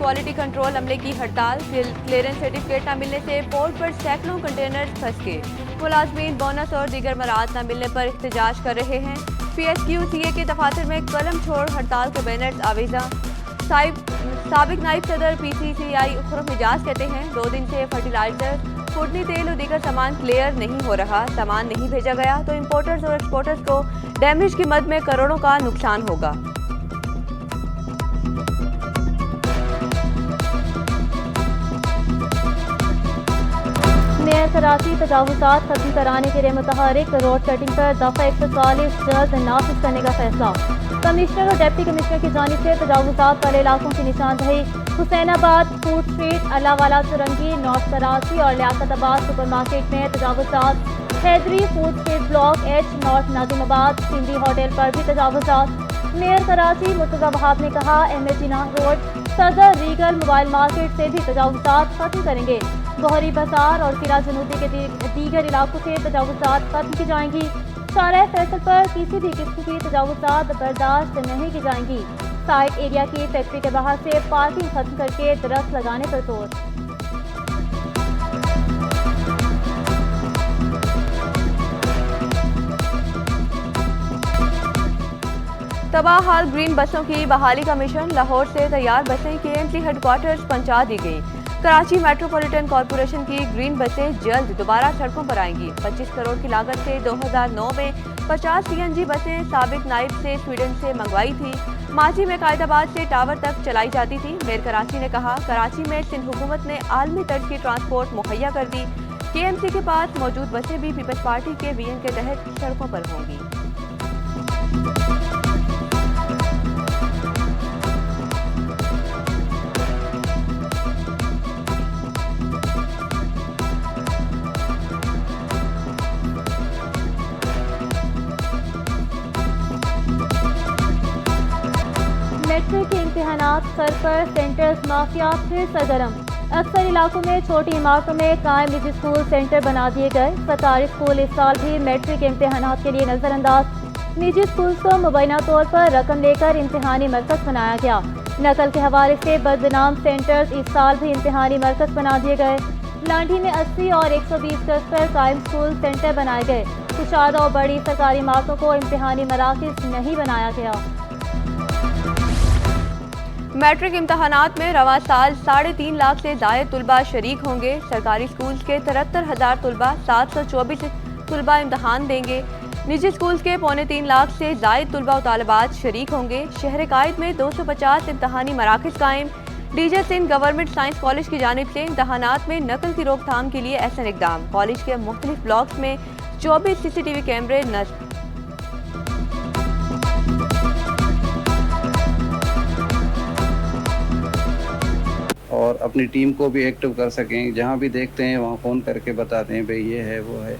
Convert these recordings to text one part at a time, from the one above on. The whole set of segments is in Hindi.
क्वालिटी कंट्रोल अमले की हड़ताल। क्लियरेंस सर्टिफिकेट न मिलने से पोर्ट पर सैकड़ों कंटेनर फंस गए। मुलाजमीन बोनस और दीगर मराहत न मिलने पर एहतजाज कर रहे हैं। PSQ-CA के दफातर में कलम छोड़ हड़ताल के बैनर्स आवेजा। साबिक नायब सदर PCCI खुरम मिजाज कहते हैं 2 दिन से फर्टिलाइजर, फूडनी तेल और दीगर सामान क्लियर नहीं हो रहा। सामान नहीं भेजा गया तो इंपोर्टर्स और एक्सपोर्टर्स को डैमेज की मद में करोड़ों का नुकसान होगा। मेयर कराची तजावुज़ात खत्म कराने के लिए मुतहरिक रोड कटिंग पर दफा 140 जल्द नाफिज करने का फैसला। कमिश्नर और डिप्टी कमिश्नर की जानिब से तजावुज़ात वाले इलाकों की निशानदही Hussainabad, food street, Allahwala Chowrangi, north Karachi और लियाकताबाद सुपर मार्केट में तजावुज़ात। Haidery food street block H, north Nazimabad, Sindhi hotel पर भी तजावुज़ात। मेयर कराची मुर्तज़ा वहाब ने कहा MA Jinnah road, Saddar, Regal, mobile market से भी तजावुज़ात खत्म करेंगे। बहरी बाजार और किला जनूबी के दीगर इलाकों से तजावुज़ात खत्म की जाएंगी। शारा फैसल पर किसी भी किस्म की तजावुज़ात बर्दाश्त नहीं की जाएंगी। साइट एरिया की फैक्ट्री के बाहर से पार्किंग खत्म करके दरख्त लगाने पर जोर। तबाह हाल ग्रीन बसों की बहाली का मिशन। लाहौर से तैयार बसें KMC हेडक्वार्टर्स पहुंचा दी गई। कराची मेट्रोपॉलिटन कॉरपोरेशन की ग्रीन बसें जल्द दोबारा सड़कों पर आएंगी। 25 करोड़ की लागत से 2009 में 50 CNG बसें साबिक नाइब से स्वीडन से मंगवाई थी। माजी में कायदाबाद से टावर तक चलाई जाती थी। मेयर कराची ने कहा कराची में सिंध हुकूमत ने आलमी तर्ज की ट्रांसपोर्ट मुहैया कर दी। KMC के पास मौजूद बसें भी पीपल्स पार्टी के विजन के तहत सड़कों पर होंगी। मैट्रिक के इम्तिहानात सर पर सेंटर्स माफिया फिर सरगर्म। अक्सर इलाकों में छोटी इमारतों में कायम निजी स्कूल सेंटर बना दिए गए। सरकारी स्कूल इस साल भी मैट्रिक के इम्तिहानात के लिए नजरअंदाज। निजी स्कूल को मुबैना तौर पर रकम लेकर इम्तिहानी मरकज बनाया गया। नकल के हवाले से बदनाम सेंटर्स इस साल भी इम्तिहानी मरकज बना दिए गए। लांडी में 80 और 120 गज पर कायम स्कूल सेंटर बनाए गए। कुशादा और बड़ी सरकारी इमारतों को इम्तिहानी मराकज नहीं बनाया गया। मैट्रिक इम्तहानात में रवा साल 3.5 लाख से ज़ायद तुलबा शरीक होंगे। सरकारी स्कूल के 73,000 तुलबा, 724 तुलबा इम्तहान देंगे। निजी स्कूल के 3.25 लाख से ज़ायद तुलबा और तालिबात शरीक होंगे। शहर कायद में 250 इम्तहानी मराकज़ कायम। DJ Sindh government science college की जानिब से इम्तहानात में नकल की रोकथाम के लिए ऐसा इक़दाम। कॉलेज के मुख्तलिफ ब्लॉक्स में 24 CCTV कैमरे नस्ब। और अपनी टीम को भी एक्टिव कर सकें। जहाँ भी देखते हैं वहाँ फ़ोन करके बताते हैं भाई ये है वो है।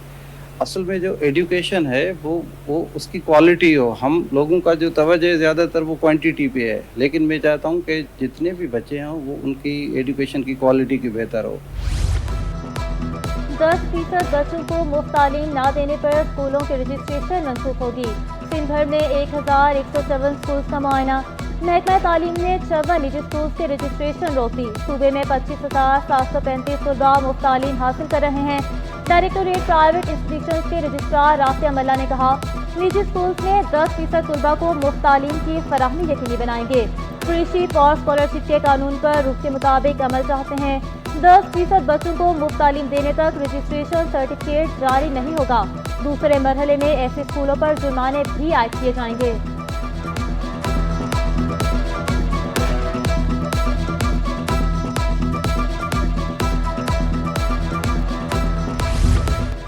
असल में जो एजुकेशन है वो उसकी क्वालिटी हो। हम लोगों का जो तवज्जो है ज़्यादातर वो क्वांटिटी पे है, लेकिन मैं चाहता हूँ कि जितने भी बच्चे हैं वो उनकी एजुकेशन की क्वालिटी की बेहतर हो। 10% बच्चों को मुफ्त तालीम ना देने पर स्कूलों की रजिस्ट्रेशन मनसूख होगी। सिंध भर में 1107 स्कूल का मुआयना। महकमा तालीम ने 54 निजी स्कूल के रजिस्ट्रेशन रोक दी। सूबे में 25,735 तलबा मुफ्त तालीम हासिल कर रहे हैं। डायरेक्टोरेट प्राइवेट इंस्टीट्यूशन के रजिस्ट्रार राफिया मल्ला ने कहा निजी स्कूल में 10% तलबा को मुफ्त तालीम की फराहमी यकीनी बनाएंगे। फ्री शीट और स्कॉलरशिप के कानून पर रुख के मुताबिक अमल चाहते हैं। 10% बच्चों को मुफ्त तालीम देने तक रजिस्ट्रेशन सर्टिफिकेट जारी नहीं होगा। दूसरे मरहले में ऐसे स्कूलों पर जुर्माने भी आयद किए जाएंगे।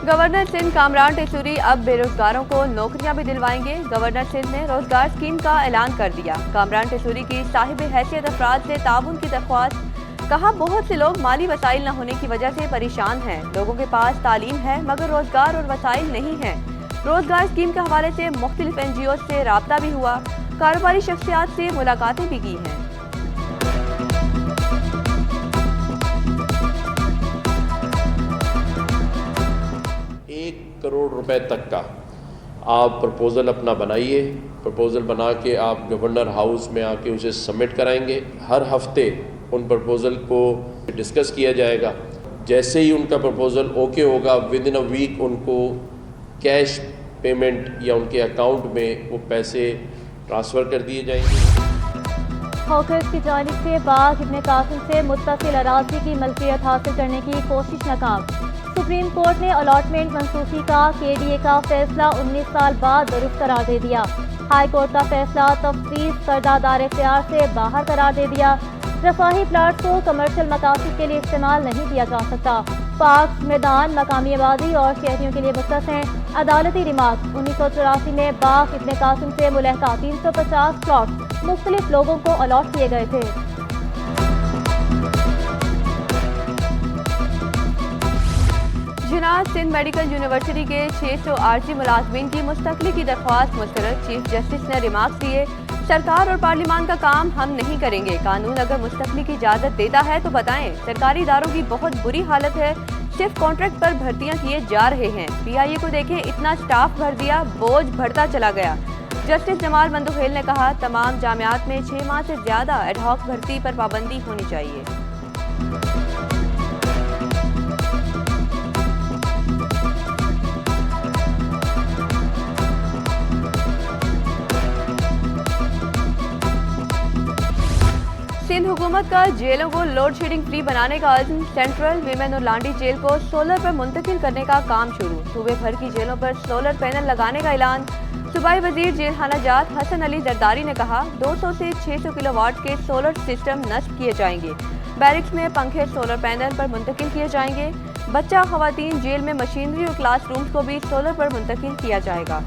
गवर्नर सिंध कामरान टेसूरी अब बेरोजगारों को नौकरियां भी दिलवाएंगे। गवर्नर सिंध ने रोजगार स्कीम का ऐलान कर दिया। कामरान टेसूरी की साहिब हैसियत अफराद से ताउन की दरख्वास्त। कहा बहुत से लोग माली वसाइल न होने की वजह से परेशान हैं। लोगों के पास तालीम है मगर रोजगार और वसाइल नहीं है। रोजगार स्कीम के हवाले से मुख्तलिफ NGO से राब्ता भी हुआ। कारोबारी शख्सियात से मुलाकातें भी की हैं। 1 करोड़ रुपए तक का आप प्रपोज़ल अपना बनाइए। प्रपोज़ल बना के आप गवर्नर हाउस में आके उसे सबमिट कराएंगे। हर हफ्ते उन प्रपोज़ल को डिस्कस किया जाएगा। जैसे ही उनका प्रपोज़ल ओके होगा, विद इन अ वीक उनको कैश पेमेंट या उनके अकाउंट में वो पैसे ट्रांसफ़र कर दिए जाएंगे। हॉकर्स की जानिब से बाग इब्न कासिम से मुत्तसिल अराज़ी की मलकियत हासिल करने की कोशिश नाकाम। सुप्रीम कोर्ट ने अलॉटमेंट मनसूखी का KDA का फैसला 19 साल बाद दुरुस्त करार दे दिया। हाई कोर्ट का फैसला तफ्वीज़ करदा दार इख्तियार से बाहर करार दे दिया। रफाही प्लाट को कमर्शियल मकासद के लिए इस्तेमाल नहीं किया जा सकता। पार्क, मैदान मकामी आबादी और शहरियों के लिए मुख्तस हैं। अदालती रिमार्क 1984 में बाग इब्न कासिम से मुलहका 350 प्लॉट मुख्तलिफ लोगों को अलॉट किए गए थे। जिनात सिंध मेडिकल यूनिवर्सिटी के 600 आर्जी मुलाजमीन की मुस्तकली की दरख्वास्त मुस्तरद। चीफ जस्टिस ने रिमार्क दिए, सरकार और पार्लियामान का काम हम नहीं करेंगे। कानून अगर मुस्तकली की इजाज़त देता है तो बताएं। सरकारी इदारों की बहुत बुरी हालत है, सिर्फ कॉन्ट्रैक्ट पर भर्तियां किए जा रहे हैं। PIA को देखें, इतना स्टाफ भर दिया, बोझ बढ़ता चला गया। जस्टिस जमाल मंदुखेल ने कहा, तमाम जामियात में 6 माह से ज़्यादा एडहॉक भर्ती पर पाबंदी होनी चाहिए। सिंध हुकूमत का जेलों को लोड शेडिंग फ्री बनाने का अज़्म। सेंट्रल वीमेन और लांडी जेल को सोलर पर मुंतकिल करने का काम शुरू। सूबे भर की जेलों पर सोलर पैनल लगाने का ऐलान। सूबाई वजीर जेल खाना जात हसन अली जरदारी ने कहा, 200 से 600 किलोवाट के सोलर सिस्टम नस्ब किए जाएंगे। बैरिक्स में पंखे सोलर पैनल पर मुंतकिल किए जाएंगे। बच्चा खवातीन जेल में मशीनरी और क्लासरूम्स को भी सोलर पर मुंतकिल किया जाएगा।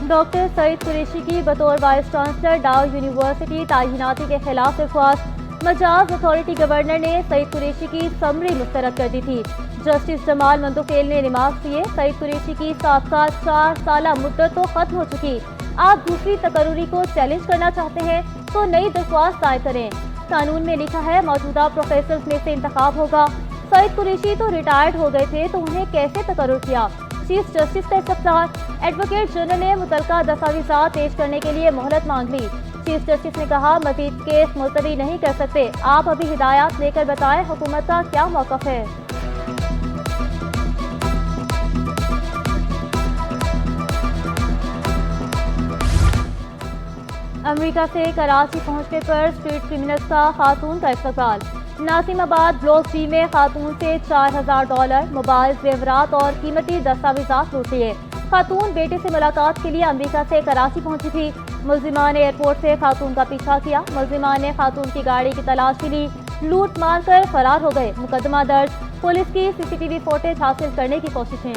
डॉक्टर सईद कुरैशी की बतौर वाइस चांसलर डाउ यूनिवर्सिटी तायिनाती के खिलाफ दरख्वास्त। मजाज अथॉरिटी गवर्नर ने सईद कुरैशी की समरी मुस्तरद कर दी थी। जस्टिस जमाल मंदुखेल ने रिमार्क दिए, सईद कुरैशी की साबका 4 साला मुद्दत तो खत्म हो चुकी। आप दूसरी तकर्री को चैलेंज करना चाहते हैं तो नई दरख्वास्त दायर करें। कानून में लिखा है मौजूदा प्रोफेसर में से इंतखाब होगा। सईद कुरैशी तो रिटायर्ड हो गए थे तो उन्हें कैसे तकर्रुर किया। चीफ जस्टिस का इस्तफसार। एडवोकेट जनरल ने मुतलका दस्तावेज़ात पेश करने के लिए मोहलत मांग ली। चीफ जस्टिस ने कहा, मज़ीद केस मुलतवी नहीं कर सकते। आप अभी हिदायत लेकर बताएं हुकूमत का क्या मौक़िफ़ है। अमेरिका से कराची पहुंचने पर स्ट्रीट क्रिमिनल्स का खातून का इस्तकबाल। नासिमाबाद ब्लॉक जी में खातून से $4000, मोबाइल, जेवरात और कीमती दस्तावेजात लूट लिए। खातून बेटे से मुलाकात के लिए अमेरिका से कराची पहुंची थी। मुलजिमान ने एयरपोर्ट से खातून का पीछा किया। मुलजिमान ने खातून की गाड़ी की तलाशी ली, लूट मार कर फरार हो गए। मुकदमा दर्ज। पुलिस की CCTV फुटेज हासिल करने की कोशिशें।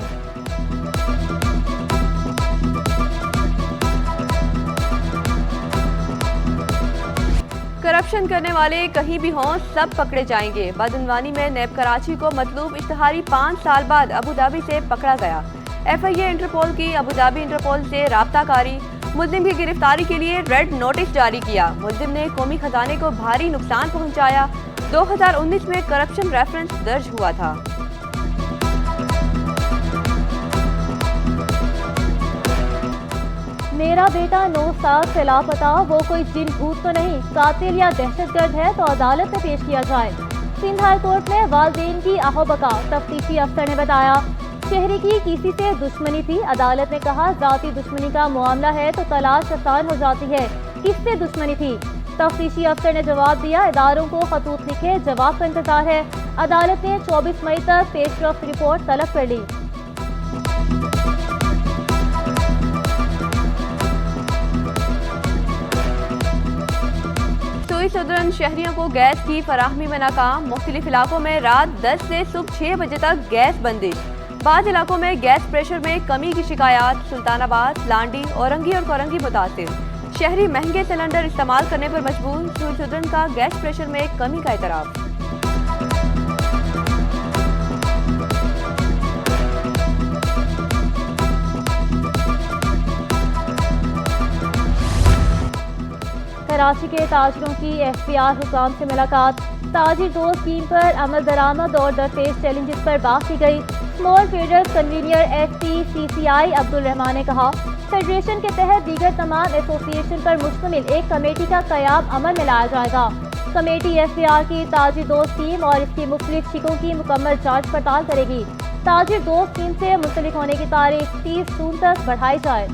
करप्शन करने वाले कहीं भी हों सब पकड़े जाएंगे। बदनवानी में नैब कराची को मतलूब इश्तहारी 5 साल बाद अबू धाबी से पकड़ा गया। FIA इंटरपोल की अबू धाबी इंटरपोल से राब्ताकारी। मुल्जिम की गिरफ्तारी के लिए रेड नोटिस जारी किया। मुल्जिम ने कौमी खजाने को भारी नुकसान पहुंचाया। 2019 में करप्शन रेफरेंस दर्ज हुआ था। मेरा बेटा 9 साल से लापता, वो कोई जिन भूत तो नहीं, कातिल या दहशतगर्द है तो अदालत में पेश किया जाए। सिंध हाई कोर्ट में वालिदैन की आहोबका। तफ्तीशी अफसर ने बताया, शहरी की किसी से दुश्मनी थी। अदालत ने कहा, जाती दुश्मनी का मामला है तो तलाश आसान हो जाती है, किससे दुश्मनी थी। तफ्तीशी अफसर ने जवाब दिया, इदारों को खतूत लिखे, जवाब का इंतजार है। अदालत ने 24 मई तक पेशरफ्त रिपोर्ट तलब कर ली। सुदरन शहरियों को गैस की फराहमी में नाकाम। मुख्तलिफ इलाकों में रात 10 से सुबह 6 बजे तक गैस बंदिश। बाज़ इलाकों में गैस प्रेशर में कमी की शिकायत। सुल्तानाबाद, लांडी, औरंगी और कोरंगी मुतासिर। शहरी महंगे सिलेंडर इस्तेमाल करने पर मजबूर। सुदरन का गैस प्रेशर में कमी का एतराफ़। कराची के ताजरों की FBR हुकाम से मुलाकात। ताजिर दो स्कीम पर अमल दरामद और दरपेश चैलेंजेस पर बात की गई। Small traders convener STCCI Abdul Rahman ने कहा, फेडरेशन के तहत दीगर तमाम एसोसिएशन पर मुश्तमिल एक कमेटी का क़याम अमल में लाया जाएगा। कमेटी FBR की ताजिर दोस्त टीम और इसकी मुख्तलिफ शिकों की मुकम्मल जांच पड़ताल करेगी। ताजिर दोस्त टीम से मुंसलिक होने की तारीख 30 जून तक बढ़ाई जाए।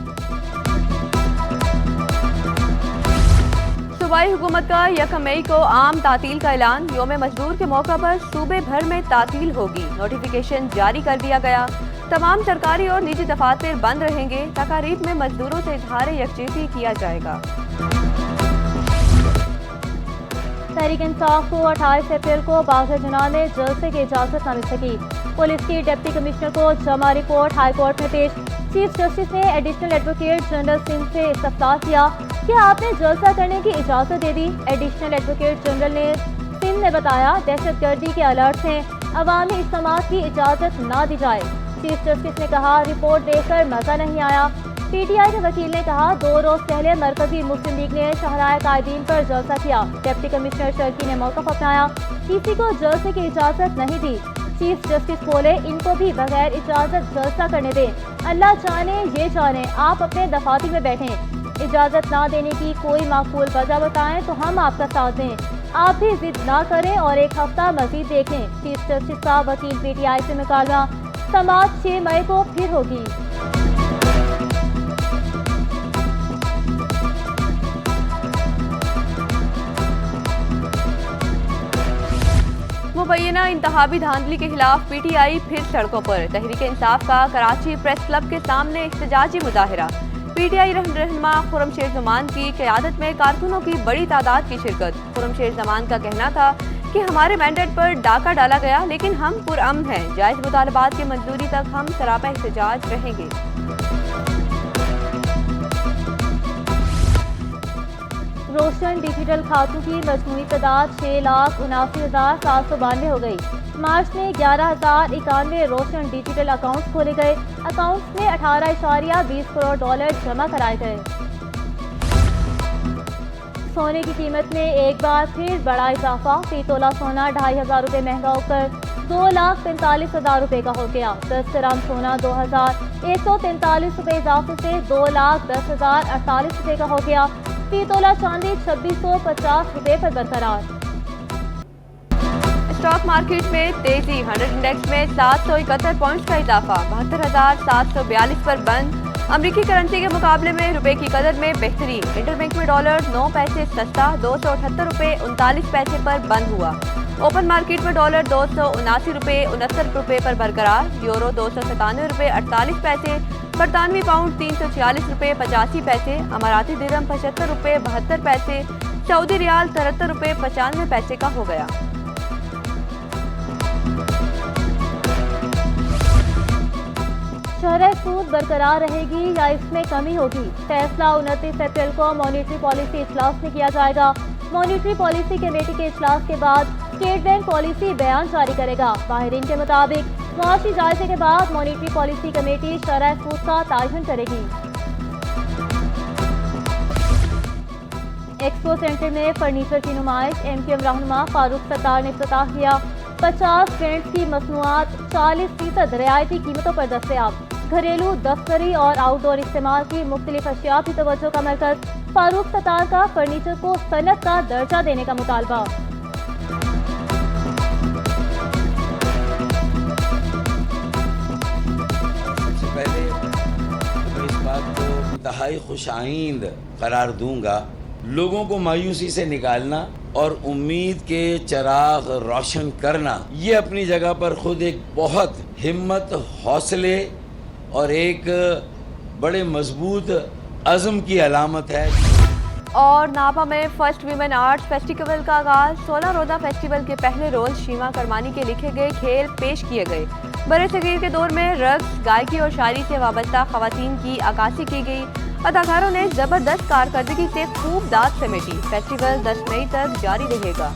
सूबाई हुकूमत का 1 मई को आम तातील का ऐलान। यौम मजदूर के मौका पर सूबे भर में तातील होगी। नोटिफिकेशन जारी कर दिया गया। तमाम सरकारी और निजी दफातर बंद रहेंगे। तकारीब में मजदूरों से इजहार यकजहती किया जाएगा। तहरीक इंसाफ को 28 अप्रैल को बाग़-ए-जनान में जलसे की इजाज़त न मिल सकी। पुलिस की डिप्टी कमिश्नर को जमा रिपोर्ट हाई कोर्ट में पेश। चीफ जस्टिस ने एडिशनल एडवोकेट जनरल सिंध से इस्तफ्सार किया कि आपने जलसा करने की इजाज़त दे दी। एडिशनल एडवोकेट जनरल ने सिंध ने बताया दहशतगर्दी के अलर्ट हैं, अवामी इज्तिमात की इजाज़त ना दी जाए। चीफ जस्टिस ने कहा रिपोर्ट देखकर मजा नहीं आया। PTI के वकील ने कहा 2 रोज पहले मरकजी मुस्लिम लीग ने शहराए कायदीन पर जलसा किया। डिप्टी कमिश्नर शर्की ने मौक़िफ़ अपनाया, किसी को जलसे की इजाज़त नहीं दी। चीफ जस्टिस बोले इनको भी बगैर इजाज़त जलसा करने दें। अल्लाह जाने ये जाने आप अपने दफातर में बैठें। इजाज़त ना देने की कोई माकूल वजह बताएं तो हम आपका साथ दें। आप भी जिद ना करें और एक हफ्ता मजीद देखें। चीफ जस्टिस का वकील PTI से मुकालमा। समाअत 6 मई को फिर होगी। मुबैना इंतहाबी धांधली के खिलाफ PTI फिर सड़कों पर। तहरीक इंसाफ का कराची प्रेस क्लब के सामने एहतजाजी मुजाहिरा। PTI रहनुमा खुर्रमशेर ज़मान की क़यादत में कारकुनों की बड़ी तादाद की शिरकत। खुर्रमशेर ज़मान का कहना था कि हमारे मैंडेट पर डाका डाला गया, लेकिन हम पुरअमन हैं। जायज़ मुतालबात की मंजूरी तक हम सरापा एहतजाज रहेंगे। रोशन डिजिटल खातों की मजमूई तादाद 6,79,792 हो गई। मार्च में 11,091 रोशन डिजिटल अकाउंट्स खोले गए। अकाउंट्स में 18.20 करोड़ डॉलर जमा कराए गए। सोने की कीमत में एक बार फिर बड़ा इजाफा। फी तोला सोना 2,500 रुपये महंगा होकर 2,45,000 रुपये का हो गया। 10 ग्राम सोना 2,143 रुपये इजाफे से 2,10,048 रुपये का हो गया। फी तोला चांदी 2,650 रुपये पर बरकरार। स्टॉक मार्केट में तेजी। 100 इंडेक्स में 771 पॉइंट्स का इजाफा। 72,742 पर बंद। अमरीकी करेंसी के मुकाबले में रुपए की कदर में बेहतरी। इंटरबैंक में डॉलर 9 पैसे सस्ता 278 रुपये 39 पैसे पर बंद हुआ। ओपन मार्केट में डॉलर 279 रुपये 69 रुपये पर बरकरार। यूरो 297 रुपये 48 पैसे। बरतानवी पाउंड 346 रुपये 85 पैसे। अमाराती दिरहम 75 रुपये 72 पैसे। सऊदी रियाल 73 रुपये 95 पैसे का हो गया। शरह सूद बरकरार रहेगी या इसमें कमी होगी? फैसला 29 अप्रैल को मॉनिटरी पॉलिसी इजलास में किया जाएगा। मॉनिटरी पॉलिसी कमेटी के इजलास के बाद स्टेट बैंक पॉलिसी बयान जारी करेगा। माहिरीन के मुताबिक मुआशी जायजे के बाद मॉनिटरी पॉलिसी कमेटी शरह सूद का तयन करेगी। एक्सपो सेंटर में फर्नीचर की नुमाइश। MQM रहनुमा फारूक सत्तार ने इफ्तिताह किया। 50 ब्रांड्स की मसनूआत 40% रियायती कीमतों पर दस्तयाब। घरेलू, दफ्तरी और आउटडोर इस्तेमाल की मुख्तलिफ अशिया की तवज्जो का मरकज। फारूक सत्तार का फर्नीचर को सनत का दर्जा देने का मुतालबा। सबसे पहले मैं इस बात को इंतहाई खुशाइंद करार दूंगा, लोगों को मायूसी से निकालना और उम्मीद के चिराग रोशन करना, ये अपनी जगह पर खुद एक बहुत हिम्मत, हौसले और एक बड़े मजबूत अज़्म की अलामत है। और नापा में फर्स्ट वीमेन आर्ट्स फेस्टिवल का आगाज। 16 रोज़ा फेस्टिवल के पहले रोज शीमा करमानी के लिखे गए खेल पेश किए गए। बड़े सगीर के दौर में रक्स, गायकी और शायरी से वाबस्ता खवातीन की अक्कासी की गई। अदाकारों ने जबरदस्त कारकर्दगी से खूब दाद समेटी। फेस्टिवल 10 मई तक जारी रहेगा।